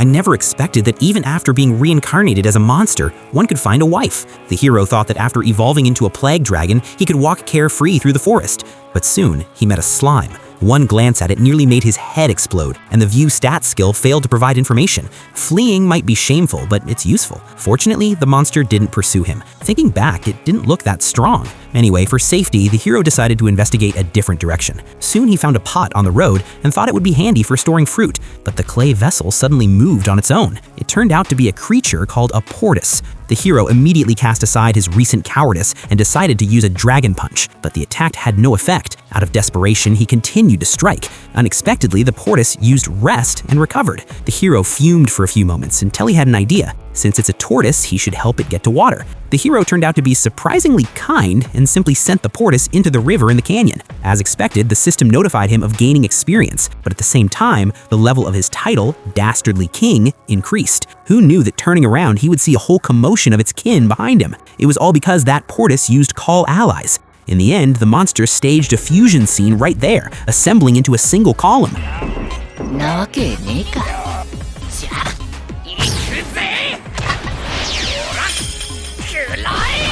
I never expected that even after being reincarnated as a monster, one could find a wife. The hero thought that after evolving into a plague dragon, he could walk carefree through the forest. But soon, he met a slime. One glance at it nearly made his head explode, and the view stats skill failed to provide information. Fleeing might be shameful, but it's useful. Fortunately, the monster didn't pursue him. Thinking back, it didn't look that strong. Anyway, for safety, the hero decided to investigate a different direction. Soon he found a pot on the road and thought it would be handy for storing fruit, but the clay vessel suddenly moved on its own. It turned out to be a creature called a portus. The hero immediately cast aside his recent cowardice and decided to use a dragon punch, but the attack had no effect. Out of desperation, he continued to strike. Unexpectedly, the portus used rest and recovered. The hero fumed for a few moments until he had an idea. Since it's a tortoise, he should help it get to water. The hero turned out to be surprisingly kind and simply sent the portus into the river in the canyon. As expected, the system notified him of gaining experience, but at the same time, the level of his title, Dastardly King, increased. Who knew that turning around, he would see a whole commotion of its kin behind him? It was all because that portus used Call Allies. In the end, the monster staged a fusion scene right there, assembling into a single column. なわけねえか。じゃあ、行くぜ。ほら、食らえ。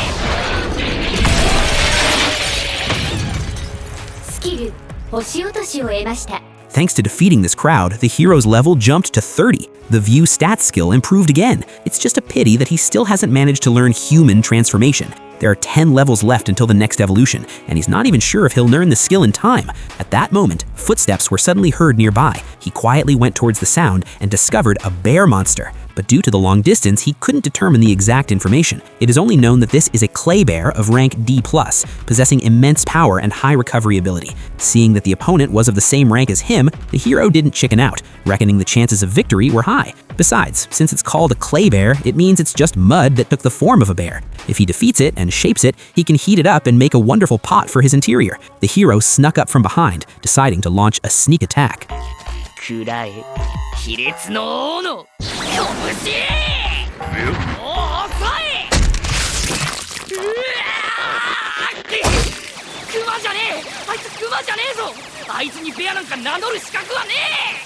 スキル、星落としを得ました。 Thanks to defeating this crowd, the hero's level jumped to 30. The view stats skill improved again. It's just a pity that he still hasn't managed to learn human transformation. There are 10 levels left until the next evolution, and he's not even sure if he'll learn the skill in time. At that moment, footsteps were suddenly heard nearby. He quietly went towards the sound and discovered a bear monster. But due to the long distance, he couldn't determine the exact information. It is only known that this is a clay bear of rank D+, possessing immense power and high recovery ability. Seeing that the opponent was of the same rank as him, the hero didn't chicken out, reckoning the chances of victory were high. Besides, since it's called a clay bear, it means it's just mud that took the form of a bear. If he defeats it and shapes it, he can heat it up and make a wonderful pot for his interior. The hero snuck up from behind, deciding to launch a sneak attack. 食らえ。卑劣の王の拳。おおさえ。うわー。クマじゃねえ。あいつクマじゃねえぞ。あいつにベアなんか名乗る資格はねえ。